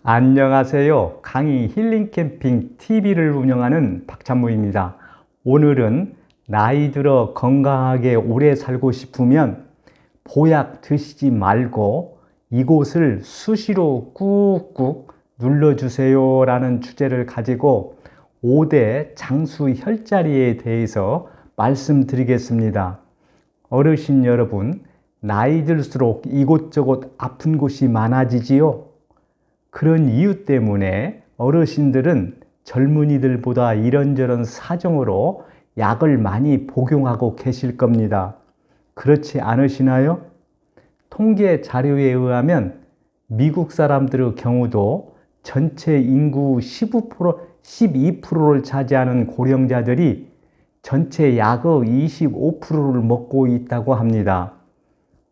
안녕하세요. 강의 힐링 캠핑 TV를 운영하는 박찬무입니다. 오늘은 나이 들어 건강하게 오래 살고 싶으면 보약 드시지 말고 이곳을 수시로 꾹꾹 눌러주세요 라는 주제를 가지고 5대 장수 혈자리에 대해서 말씀드리겠습니다. 어르신 여러분, 나이 들수록 이곳저곳 아픈 곳이 많아지지요? 그런 이유 때문에 어르신들은 젊은이들보다 이런저런 사정으로 약을 많이 복용하고 계실 겁니다. 그렇지 않으시나요? 통계 자료에 의하면 미국 사람들의 경우도 전체 인구 12%를 차지하는 고령자들이 전체 약의 25%를 먹고 있다고 합니다.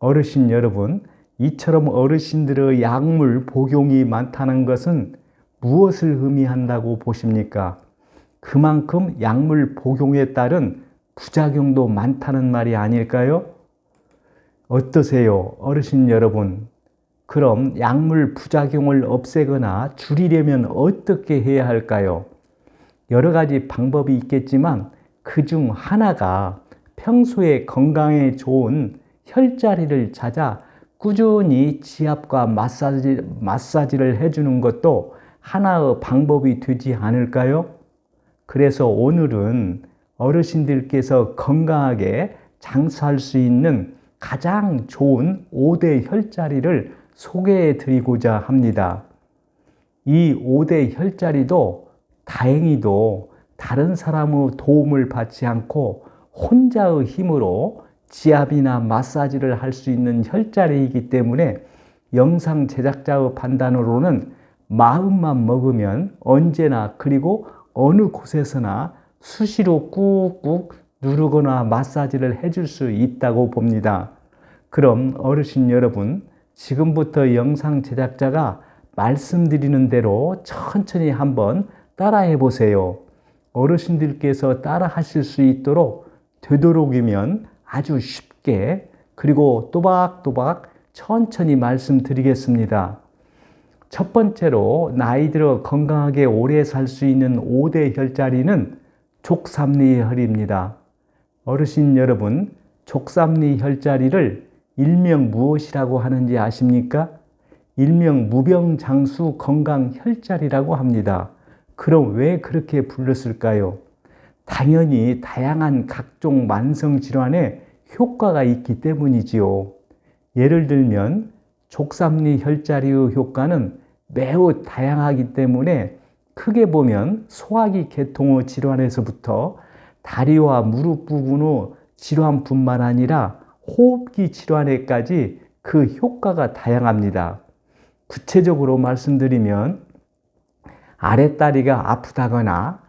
어르신 여러분, 이처럼 어르신들의 약물 복용이 많다는 것은 무엇을 의미한다고 보십니까? 그만큼 약물 복용에 따른 부작용도 많다는 말이 아닐까요? 어떠세요, 어르신 여러분? 그럼 약물 부작용을 없애거나 줄이려면 어떻게 해야 할까요? 여러 가지 방법이 있겠지만 그중 하나가 평소에 건강에 좋은 혈자리를 찾아 꾸준히 지압과 마사지를 해주는 것도 하나의 방법이 되지 않을까요? 그래서 오늘은 어르신들께서 건강하게 장수할 수 있는 가장 좋은 5대 혈자리를 소개해 드리고자 합니다. 이 5대 혈자리도 다행히도 다른 사람의 도움을 받지 않고 혼자의 힘으로 지압이나 마사지를 할 수 있는 혈자리이기 때문에 영상 제작자의 판단으로는 마음만 먹으면 언제나 그리고 어느 곳에서나 수시로 꾹꾹 누르거나 마사지를 해줄 수 있다고 봅니다. 그럼 어르신 여러분, 지금부터 영상 제작자가 말씀드리는 대로 천천히 한번 따라해 보세요. 어르신들께서 따라 하실 수 있도록 되도록이면 아주 쉽게 그리고 또박또박 천천히 말씀드리겠습니다. 첫 번째로 나이 들어 건강하게 오래 살 수 있는 5대 혈자리는 족삼리 혈입니다. 어르신 여러분, 족삼리 혈자리를 일명 무엇이라고 하는지 아십니까? 일명 무병장수 건강 혈자리라고 합니다. 그럼 왜 그렇게 불렀을까요? 당연히 다양한 각종 만성질환에 효과가 있기 때문이지요. 예를 들면 족삼리 혈자리의 효과는 매우 다양하기 때문에 크게 보면 소화기 계통의 질환에서부터 다리와 무릎 부분의 질환뿐만 아니라 호흡기 질환에까지 그 효과가 다양합니다. 구체적으로 말씀드리면 아랫다리가 아프다거나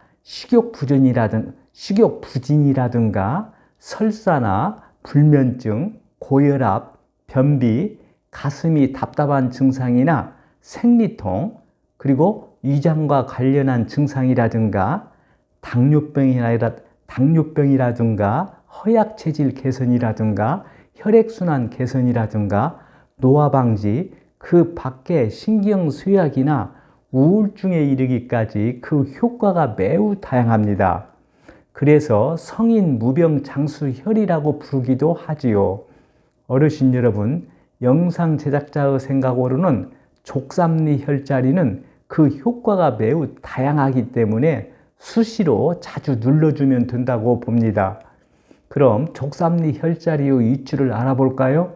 식욕부진이라든가 설사나 불면증, 고혈압, 변비, 가슴이 답답한 증상이나 생리통, 그리고 위장과 관련한 증상이라든가 당뇨병이라든가 허약체질 개선이라든가 혈액순환 개선이라든가 노화방지, 그 밖에 신경쇠약이나 우울증에 이르기까지 그 효과가 매우 다양합니다. 그래서 성인 무병장수혈이라고 부르기도 하지요. 어르신 여러분, 영상 제작자의 생각으로는 족삼리 혈자리는 그 효과가 매우 다양하기 때문에 수시로 자주 눌러주면 된다고 봅니다. 그럼 족삼리 혈자리의 위치를 알아볼까요?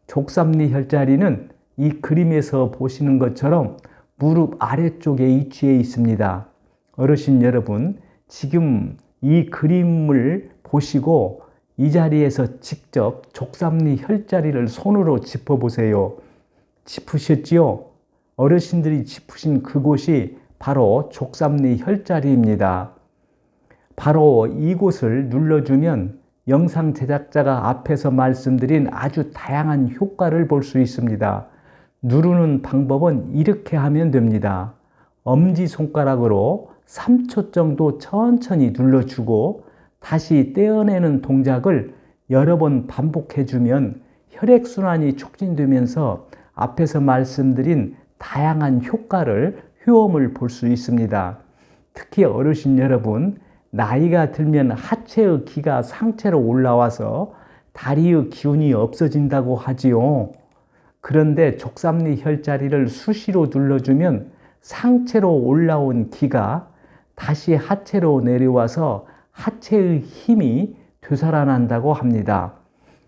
족삼리 혈자리는 이 그림에서 보시는 것처럼 무릎 아래쪽에 위치해 있습니다. 어르신 여러분, 지금 이 그림을 보시고 이 자리에서 직접 족삼리 혈자리를 손으로 짚어보세요. 짚으셨지요? 어르신들이 짚으신 그곳이 바로 족삼리 혈자리입니다. 바로 이곳을 눌러주면 영상 제작자가 앞에서 말씀드린 아주 다양한 효과를 볼 수 있습니다. 누르는 방법은 이렇게 하면 됩니다. 엄지손가락으로 3초 정도 천천히 눌러주고 다시 떼어내는 동작을 여러 번 반복해주면 혈액순환이 촉진되면서 앞에서 말씀드린 다양한 효험을 볼 수 있습니다. 특히 어르신 여러분, 나이가 들면 하체의 기가 상체로 올라와서 다리의 기운이 없어진다고 하지요. 그런데 족삼리 혈자리를 수시로 눌러주면 상체로 올라온 기가 다시 하체로 내려와서 하체의 힘이 되살아난다고 합니다.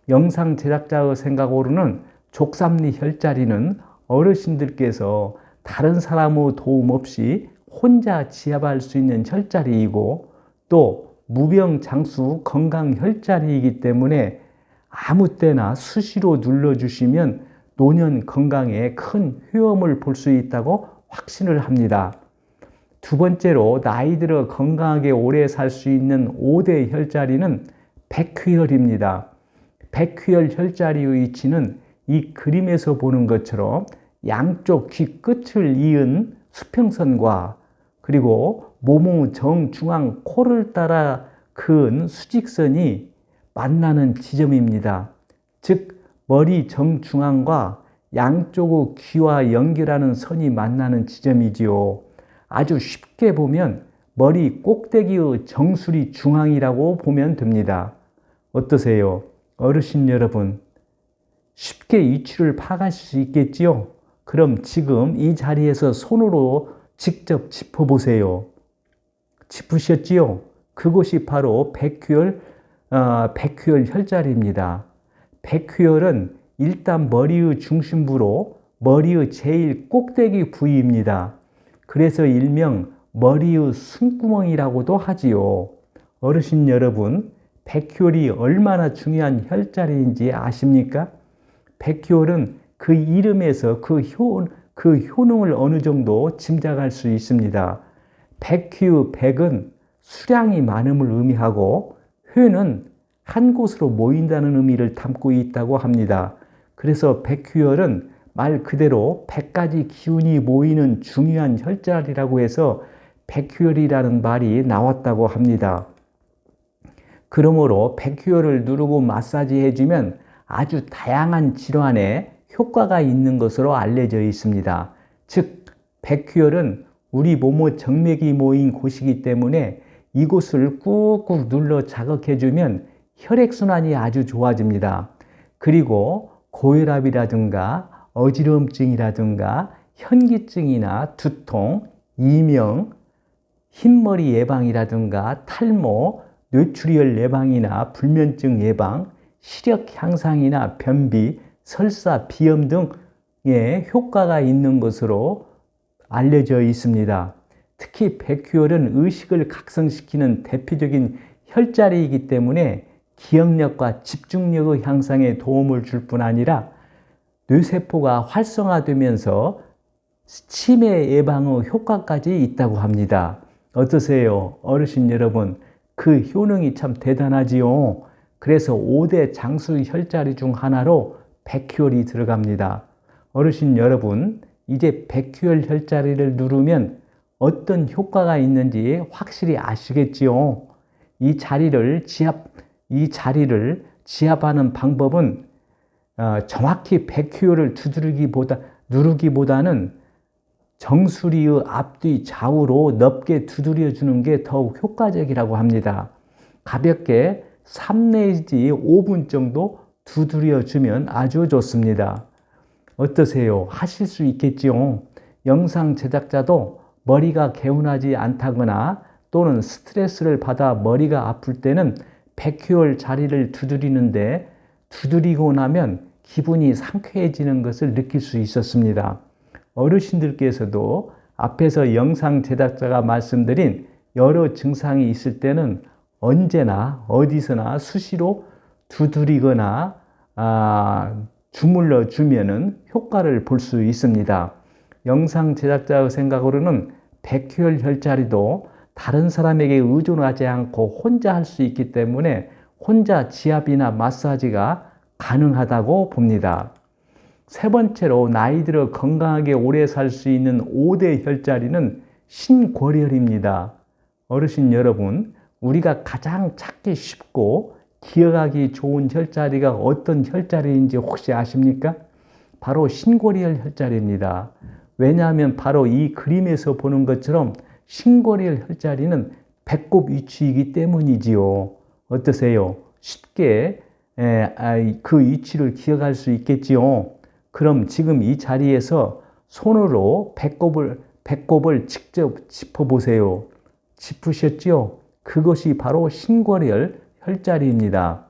영상 제작자의 생각으로는 족삼리 혈자리는 어르신들께서 다른 사람의 도움 없이 혼자 지압할 수 있는 혈자리이고 또 무병장수 건강 혈자리이기 때문에 아무 때나 수시로 눌러주시면 노년 건강에 큰 효험을 볼 수 있다고 확신을 합니다. 두 번째로 나이 들어 건강하게 오래 살 수 있는 5대 혈자리는 백휘혈입니다. 백휘혈 혈자리의 위치는 이 그림에서 보는 것처럼 양쪽 귀 끝을 이은 수평선과 그리고 몸의 정중앙 코를 따라 그은 수직선이 만나는 지점입니다. 즉 머리 정중앙과 양쪽의 귀와 연결하는 선이 만나는 지점이지요. 아주 쉽게 보면 머리 꼭대기의 정수리 중앙이라고 보면 됩니다. 어떠세요? 어르신 여러분, 쉽게 위치를 파악하실 수 있겠지요? 그럼 지금 이 자리에서 손으로 직접 짚어보세요. 짚으셨지요? 그곳이 바로 백휘혈 혈자리입니다. 백휘혈은 일단 머리의 중심부로 머리의 제일 꼭대기 부위입니다. 그래서 일명 머리의 숨구멍이라고도 하지요. 어르신 여러분, 백휘혈이 얼마나 중요한 혈자리인지 아십니까? 백휘혈은 그 이름에서 그 효능을 어느 정도 짐작할 수 있습니다. 백휘의 백은 수량이 많음을 의미하고 회는 한 곳으로 모인다는 의미를 담고 있다고 합니다. 그래서 백휘혈은 말 그대로 100가지 기운이 모이는 중요한 혈자리라고 해서 백휘혈이라는 말이 나왔다고 합니다. 그러므로 백휘혈을 누르고 마사지 해주면 아주 다양한 질환에 효과가 있는 것으로 알려져 있습니다. 즉 백휘혈은 우리 몸의 정맥이 모인 곳이기 때문에 이곳을 꾹꾹 눌러 자극해주면 혈액순환이 아주 좋아집니다. 그리고 고혈압이라든가 어지러움증이라든가 현기증이나 두통, 이명, 흰머리 예방이라든가 탈모, 뇌출혈 예방이나 불면증 예방, 시력 향상이나 변비, 설사, 비염 등의 효과가 있는 것으로 알려져 있습니다. 특히 백휘혈은 의식을 각성시키는 대표적인 혈자리이기 때문에 기억력과 집중력의 향상에 도움을 줄 뿐 아니라 뇌세포가 활성화되면서 치매 예방의 효과까지 있다고 합니다. 어떠세요? 어르신 여러분, 그 효능이 참 대단하지요. 그래서 5대 장수 혈자리 중 하나로 백휘혈이 들어갑니다. 어르신 여러분, 이제 백휘혈 혈자리를 누르면 어떤 효과가 있는지 확실히 아시겠지요? 이 자리를 지압하는 방법은 정확히 백휘혈을 누르기보다는 정수리의 앞뒤 좌우로 넓게 두드려 주는 게 더욱 효과적이라고 합니다. 가볍게 3 내지 5분 정도 두드려 주면 아주 좋습니다. 어떠세요? 하실 수 있겠지요? 영상 제작자도 머리가 개운하지 않다거나 또는 스트레스를 받아 머리가 아플 때는 백휘혈 자리를 두드리는데 두드리고 나면 기분이 상쾌해지는 것을 느낄 수 있었습니다. 어르신들께서도 앞에서 영상 제작자가 말씀드린 여러 증상이 있을 때는 언제나 어디서나 수시로 두드리거나 주물러 주면은 효과를 볼 수 있습니다. 영상 제작자의 생각으로는 백휘혈 혈자리도 다른 사람에게 의존하지 않고 혼자 할 수 있기 때문에 혼자 지압이나 마사지가 가능하다고 봅니다. 세 번째로 나이 들어 건강하게 오래 살 수 있는 5대 혈자리는 신골혈입니다. 어르신 여러분, 우리가 가장 찾기 쉽고 기억하기 좋은 혈자리가 어떤 혈자리인지 혹시 아십니까? 바로 신골혈 혈자리입니다. 왜냐하면 바로 이 그림에서 보는 것처럼 신고리열 혈자리는 배꼽 위치이기 때문이지요. 어떠세요? 쉽게 그 위치를 기억할 수 있겠지요. 그럼 지금 이 자리에서 손으로 배꼽을 직접 짚어보세요. 짚으셨죠? 그것이 바로 신고리열 혈자리입니다.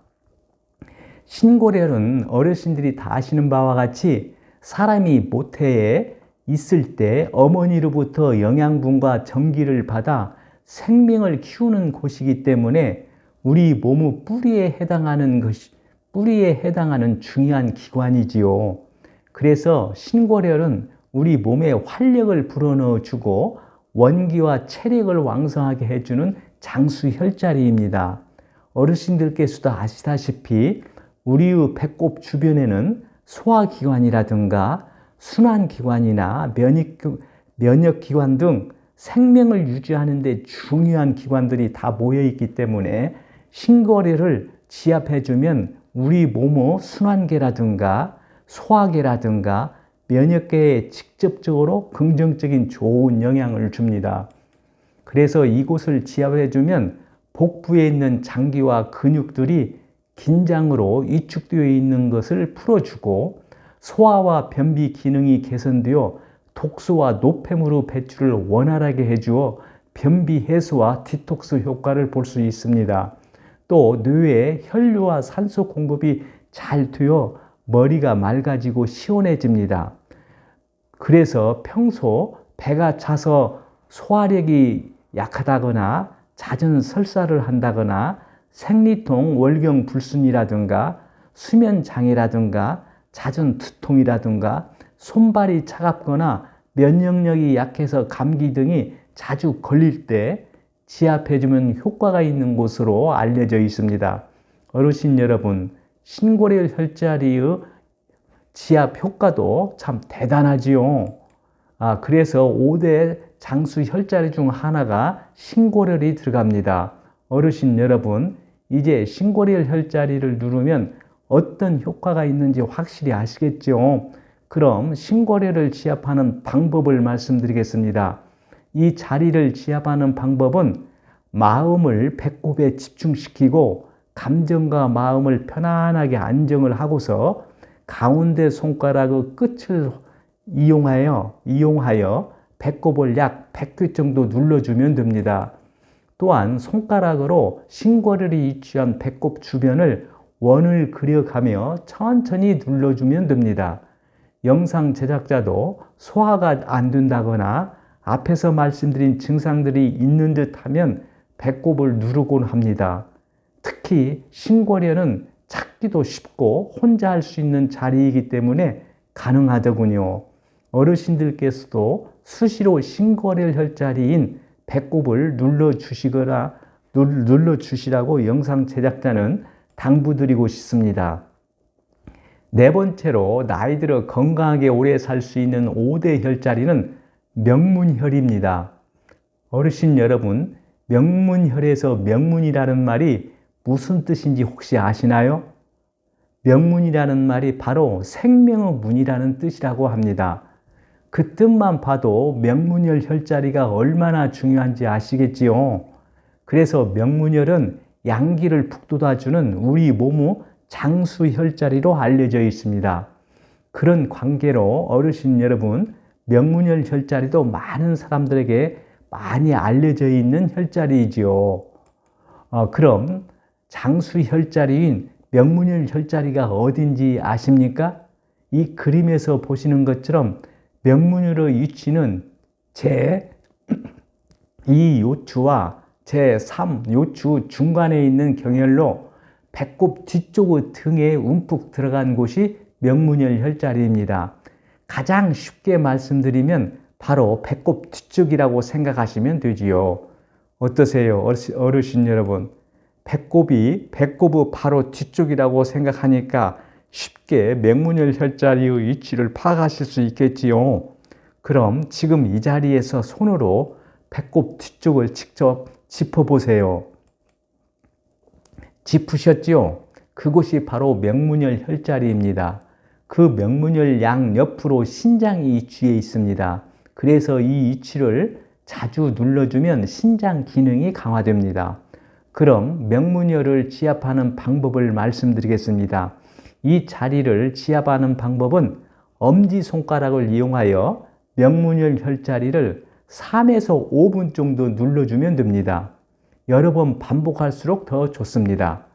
신고리열은 어르신들이 다 아시는 바와 같이 사람이 모태에 있을 때 어머니로부터 영양분과 전기를 받아 생명을 키우는 곳이기 때문에 우리 몸의 뿌리에 해당하는 중요한 기관이지요. 그래서 신고리열은 우리 몸에 활력을 불어넣어 주고 원기와 체력을 왕성하게 해주는 장수 혈자리입니다. 어르신들께서도 아시다시피 우리의 배꼽 주변에는 소화기관이라든가 순환기관이나 면역기관 등 생명을 유지하는 데 중요한 기관들이 다 모여 있기 때문에 신고리를 지압해주면 우리 몸의 순환계라든가 소화계라든가 면역계에 직접적으로 긍정적인 좋은 영향을 줍니다. 그래서 이곳을 지압해주면 복부에 있는 장기와 근육들이 긴장으로 위축되어 있는 것을 풀어주고 소화와 변비 기능이 개선되어 독소와 노폐물의 배출을 원활하게 해주어 변비 해소와 디톡스 효과를 볼 수 있습니다. 또 뇌에 혈류와 산소 공급이 잘 되어 머리가 맑아지고 시원해집니다. 그래서 평소 배가 차서 소화력이 약하다거나 잦은 설사를 한다거나 생리통, 월경 불순이라든가 수면 장애라든가 잦은 두통이라든가 손발이 차갑거나 면역력이 약해서 감기 등이 자주 걸릴 때 지압해주면 효과가 있는 곳으로 알려져 있습니다. 어르신 여러분, 신고리열 혈자리의 지압 효과도 참 대단하지요. 그래서 5대 장수 혈자리 중 하나가 신고리열이 들어갑니다. 어르신 여러분, 이제 신고리열 혈자리를 누르면 어떤 효과가 있는지 확실히 아시겠죠? 그럼 신고리열을 지압하는 방법을 말씀드리겠습니다. 이 자리를 지압하는 방법은 마음을 배꼽에 집중시키고 감정과 마음을 편안하게 안정을 하고서 가운데 손가락의 끝을 이용하여 배꼽을 약 100회 정도 눌러주면 됩니다. 또한 손가락으로 신고리열이 위치한 배꼽 주변을 원을 그려가며 천천히 눌러주면 됩니다. 영상 제작자도 소화가 안 된다거나 앞에서 말씀드린 증상들이 있는 듯 하면 배꼽을 누르곤 합니다. 특히 신고리열은 찾기도 쉽고 혼자 할 수 있는 자리이기 때문에 가능하더군요. 어르신들께서도 수시로 신고리열 혈자리인 배꼽을 눌러주시라고 영상 제작자는 당부드리고 싶습니다. 네 번째로 나이 들어 건강하게 오래 살 수 있는 5대 혈자리는 명문혈입니다. 어르신 여러분, 명문혈에서 명문이라는 말이 무슨 뜻인지 혹시 아시나요? 명문이라는 말이 바로 생명의 문이라는 뜻이라고 합니다. 그 뜻만 봐도 명문혈 혈자리가 얼마나 중요한지 아시겠지요? 그래서 명문혈은 양기를 북돋아주는 우리 몸의 장수 혈자리로 알려져 있습니다. 그런 관계로 어르신 여러분, 명문혈 혈자리도 많은 사람들에게 많이 알려져 있는 혈자리이지요. 그럼 장수 혈자리인 명문혈 혈자리가 어딘지 아십니까? 이 그림에서 보시는 것처럼 명문혈의 위치는 제2 요추와 제3 요추 중간에 있는 경혈로 배꼽 뒤쪽의 등에 움푹 들어간 곳이 명문혈 혈자리입니다. 가장 쉽게 말씀드리면 바로 배꼽 뒤쪽이라고 생각하시면 되지요. 어떠세요, 어르신 여러분? 배꼽의 바로 뒤쪽이라고 생각하니까 쉽게 명문혈 혈자리의 위치를 파악하실 수 있겠지요. 그럼 지금 이 자리에서 손으로 배꼽 뒤쪽을 직접 짚어보세요. 짚으셨죠? 그곳이 바로 명문혈 혈자리입니다. 그 명문혈 양 옆으로 신장이 위치해 있습니다. 그래서 이 위치를 자주 눌러주면 신장 기능이 강화됩니다. 그럼 명문혈을 지압하는 방법을 말씀드리겠습니다. 이 자리를 지압하는 방법은 엄지손가락을 이용하여 명문혈 혈자리를 3에서 5분 정도 눌러주면 됩니다. 여러 번 반복할수록 더 좋습니다.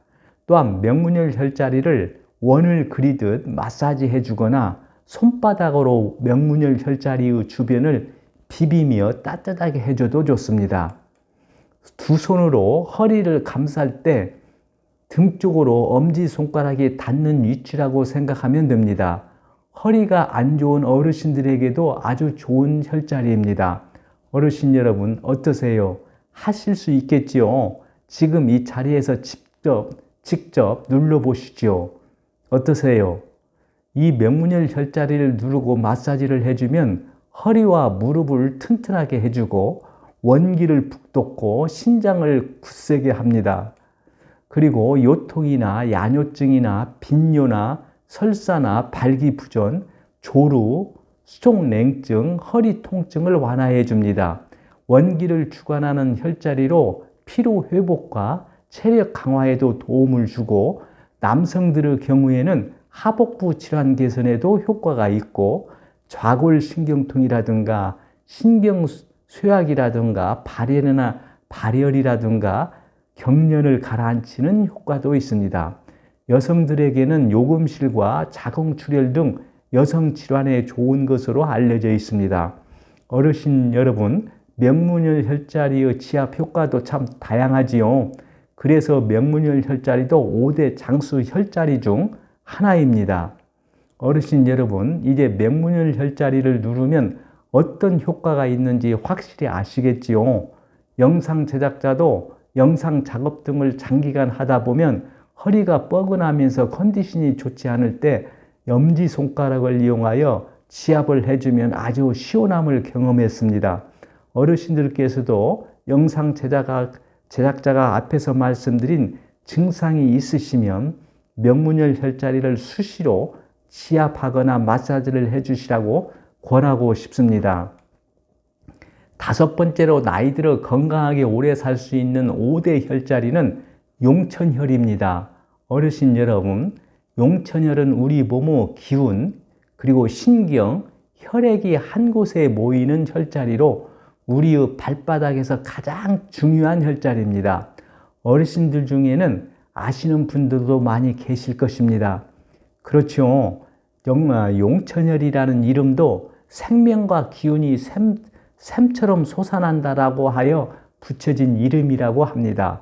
또한 명문혈 혈자리를 원을 그리듯 마사지해 주거나 손바닥으로 명문혈 혈자리의 주변을 비비며 따뜻하게 해줘도 좋습니다. 두 손으로 허리를 감쌀 때 등 쪽으로 엄지손가락이 닿는 위치라고 생각하면 됩니다. 허리가 안 좋은 어르신들에게도 아주 좋은 혈자리입니다. 어르신 여러분 어떠세요? 하실 수 있겠지요? 지금 이 자리에서 직접 눌러보시죠. 어떠세요? 이 명문혈 혈자리를 누르고 마사지를 해주면 허리와 무릎을 튼튼하게 해주고 원기를 북돋고 신장을 굳세게 합니다. 그리고 요통이나 야뇨증이나 빈뇨나 설사나 발기부전, 조루, 수족냉증, 허리 통증을 완화해 줍니다. 원기를 주관하는 혈자리로 피로 회복과 체력 강화에도 도움을 주고 남성들의 경우에는 하복부 질환 개선에도 효과가 있고 좌골신경통이라든가 신경쇠약이라든가 발열이라든가 경련을 가라앉히는 효과도 있습니다. 여성들에게는 요금실과 자궁출혈 등 여성 질환에 좋은 것으로 알려져 있습니다. 어르신 여러분, 명문혈 혈자리의 지압 효과도 참 다양하지요. 그래서 명문혈 혈자리도 5대 장수 혈자리 중 하나입니다. 어르신 여러분, 이제 명문혈 혈자리를 누르면 어떤 효과가 있는지 확실히 아시겠지요? 영상 제작자도 영상 작업 등을 장기간 하다 보면 허리가 뻐근하면서 컨디션이 좋지 않을 때 엄지손가락을 이용하여 지압을 해주면 아주 시원함을 경험했습니다. 어르신들께서도 영상 제작자가 앞에서 말씀드린 증상이 있으시면 명문혈 혈자리를 수시로 지압하거나 마사지를 해주시라고 권하고 싶습니다. 5번째로 나이 들어 건강하게 오래 살 수 있는 5대 혈자리는 용천혈입니다. 어르신 여러분, 용천혈은 우리 몸의 기운, 그리고 신경, 혈액이 한 곳에 모이는 혈자리로 우리의 발바닥에서 가장 중요한 혈자리입니다. 어르신들 중에는 아시는 분들도 많이 계실 것입니다. 그렇죠. 용천혈이라는 이름도 생명과 기운이 샘처럼 솟아난다라고 하여 붙여진 이름이라고 합니다.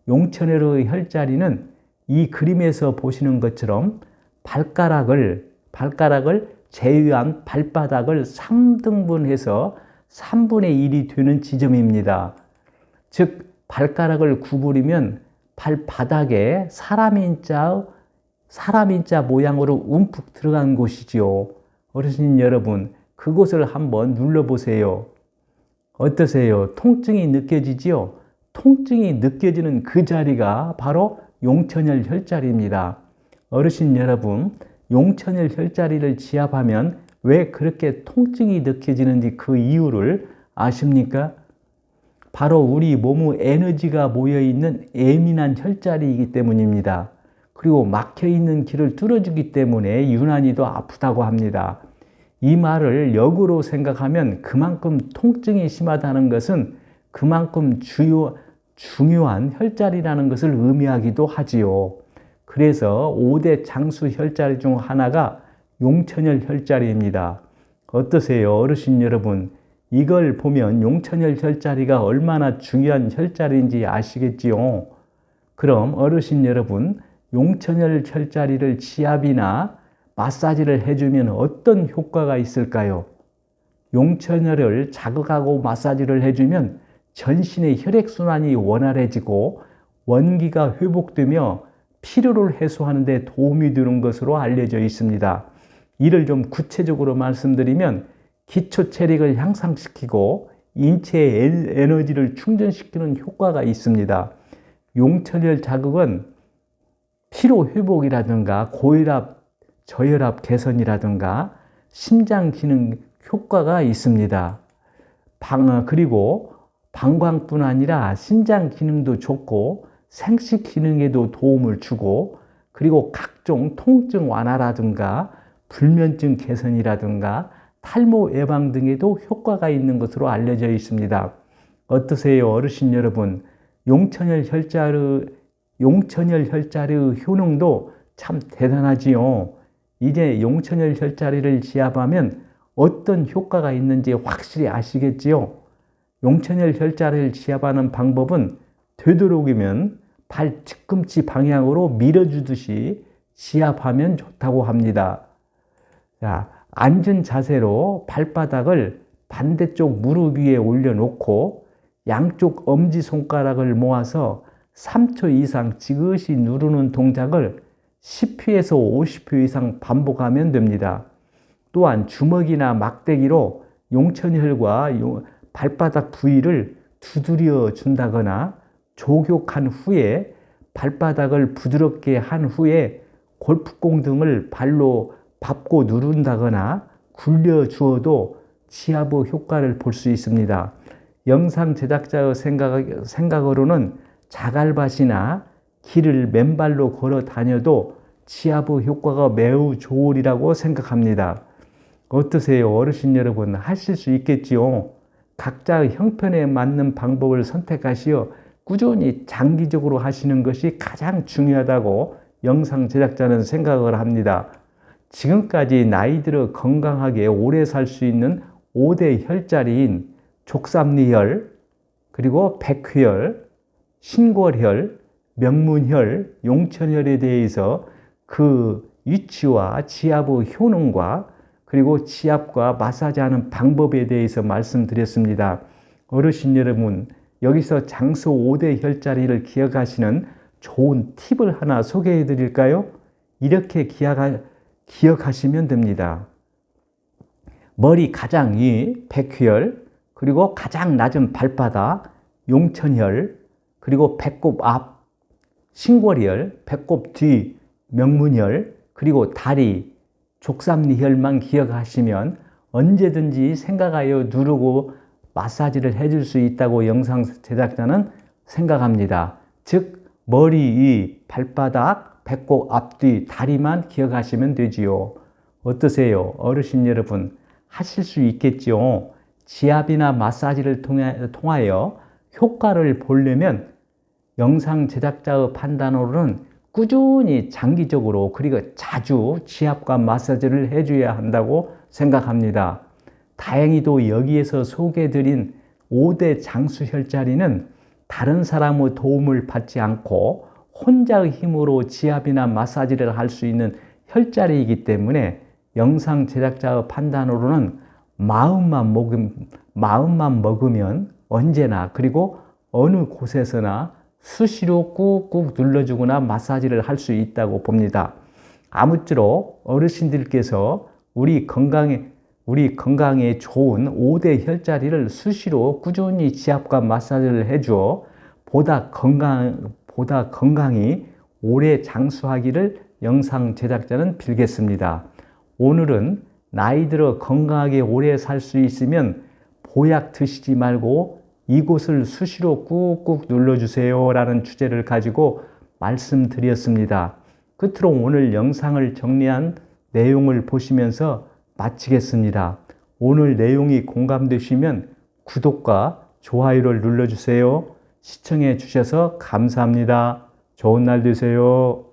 용천혈의 혈자리는 이 그림에서 보시는 것처럼 발가락을 제외한 발바닥을 3등분해서 3분의 1이 되는 지점입니다. 즉 발가락을 구부리면 발바닥에 사람인자 모양으로 움푹 들어간 곳이지요. 어르신 여러분, 그곳을 한번 눌러보세요. 어떠세요? 통증이 느껴지지요? 통증이 느껴지는 그 자리가 바로 용천혈 혈자리입니다. 어르신 여러분, 용천혈 혈자리를 지압하면 왜 그렇게 통증이 느껴지는지 그 이유를 아십니까? 바로 우리 몸의 에너지가 모여있는 예민한 혈자리이기 때문입니다. 그리고 막혀있는 길을 뚫어주기 때문에 유난히 더 아프다고 합니다. 이 말을 역으로 생각하면 그만큼 통증이 심하다는 것은 그만큼 중요한 혈자리라는 것을 의미하기도 하지요. 그래서 5대 장수 혈자리 중 하나가 용천혈 혈자리입니다. 어떠세요, 어르신 여러분? 이걸 보면 용천혈 혈자리가 얼마나 중요한 혈자리인지 아시겠지요? 그럼 어르신 여러분, 용천혈 혈자리를 지압이나 마사지를 해주면 어떤 효과가 있을까요? 용천혈을 자극하고 마사지를 해주면 전신의 혈액순환이 원활해지고 원기가 회복되며 피로를 해소하는 데 도움이 되는 것으로 알려져 있습니다. 이를 좀 구체적으로 말씀드리면 기초 체력을 향상시키고 인체의 에너지를 충전시키는 효과가 있습니다. 용천혈 자극은 피로 회복이라든가 고혈압 저혈압 개선이라든가 심장 기능 효과가 있습니다. 그리고 방광뿐 아니라 신장 기능도 좋고 생식 기능에도 도움을 주고, 그리고 각종 통증 완화라든가 불면증 개선이라든가 탈모 예방 등에도 효과가 있는 것으로 알려져 있습니다. 어떠세요, 어르신 여러분? 용천열 혈자리의 효능도 참 대단하지요. 이제 용천열 혈자리를 지압하면 어떤 효과가 있는지 확실히 아시겠지요? 용천열 혈자리를 지압하는 방법은 되도록이면 발 뒤꿈치 방향으로 밀어주듯이 지압하면 좋다고 합니다. 자, 앉은 자세로 발바닥을 반대쪽 무릎 위에 올려놓고 양쪽 엄지손가락을 모아서 3초 이상 지그시 누르는 동작을 10회에서 50회 이상 반복하면 됩니다. 또한 주먹이나 막대기로 용천혈과 발바닥 부위를 두드려 준다거나 조격한 후에 발바닥을 부드럽게 한 후에 골프공 등을 발로 밟고 누른다거나 굴려 주어도 지압의 효과를 볼 수 있습니다. 영상 제작자의 생각으로는 자갈밭이나 길을 맨발로 걸어 다녀도 지압의 효과가 매우 좋으리라고 생각합니다. 어떠세요, 어르신 여러분? 하실 수 있겠지요? 각자의 형편에 맞는 방법을 선택하시어 꾸준히 장기적으로 하시는 것이 가장 중요하다고 영상 제작자는 생각을 합니다. 지금까지 나이 들어 건강하게 오래 살 수 있는 5대 혈자리인 족삼리혈, 그리고 백회혈, 신골혈, 명문혈, 용천혈에 대해서 그 위치와 지압의 효능과 그리고 지압과 마사지하는 방법에 대해서 말씀드렸습니다. 어르신 여러분, 여기서 장수 5대 혈자리를 기억하시는 좋은 팁을 하나 소개해 드릴까요? 이렇게 기억하시면 됩니다. 머리 가장 위 백회혈, 그리고 가장 낮은 발바닥 용천혈, 그리고 배꼽 앞 신골혈, 배꼽 뒤 명문혈, 그리고 다리 족삼리혈만 기억하시면 언제든지 생각하여 누르고 마사지를 해줄 수 있다고 영상 제작자는 생각합니다. 즉 머리 위, 발바닥, 배꼽 앞뒤, 다리만 기억하시면 되지요. 어떠세요, 어르신 여러분? 하실 수 있겠죠? 지압이나 마사지를 통하여 효과를 보려면 영상 제작자의 판단으로는 꾸준히 장기적으로 그리고 자주 지압과 마사지를 해줘야 한다고 생각합니다. 다행히도 여기에서 소개해드린 5대 장수혈자리는 다른 사람의 도움을 받지 않고 혼자의 힘으로 지압이나 마사지를 할 수 있는 혈자리이기 때문에 영상 제작자의 판단으로는 마음만 먹으면 언제나 그리고 어느 곳에서나 수시로 꾹꾹 눌러주거나 마사지를 할 수 있다고 봅니다. 아무쪼록 어르신들께서 우리 건강에 좋은 5대 혈자리를 수시로 꾸준히 지압과 마사지를 해주어 보다 건강히 오래 장수하기를 영상 제작자는 빌겠습니다. 오늘은 나이 들어 건강하게 오래 살 수 있으면 보약 드시지 말고 이곳을 수시로 꾹꾹 눌러주세요 라는 주제를 가지고 말씀드렸습니다. 끝으로 오늘 영상을 정리한 내용을 보시면서 마치겠습니다. 오늘 내용이 공감되시면 구독과 좋아요를 눌러주세요. 시청해 주셔서 감사합니다. 좋은 날 되세요.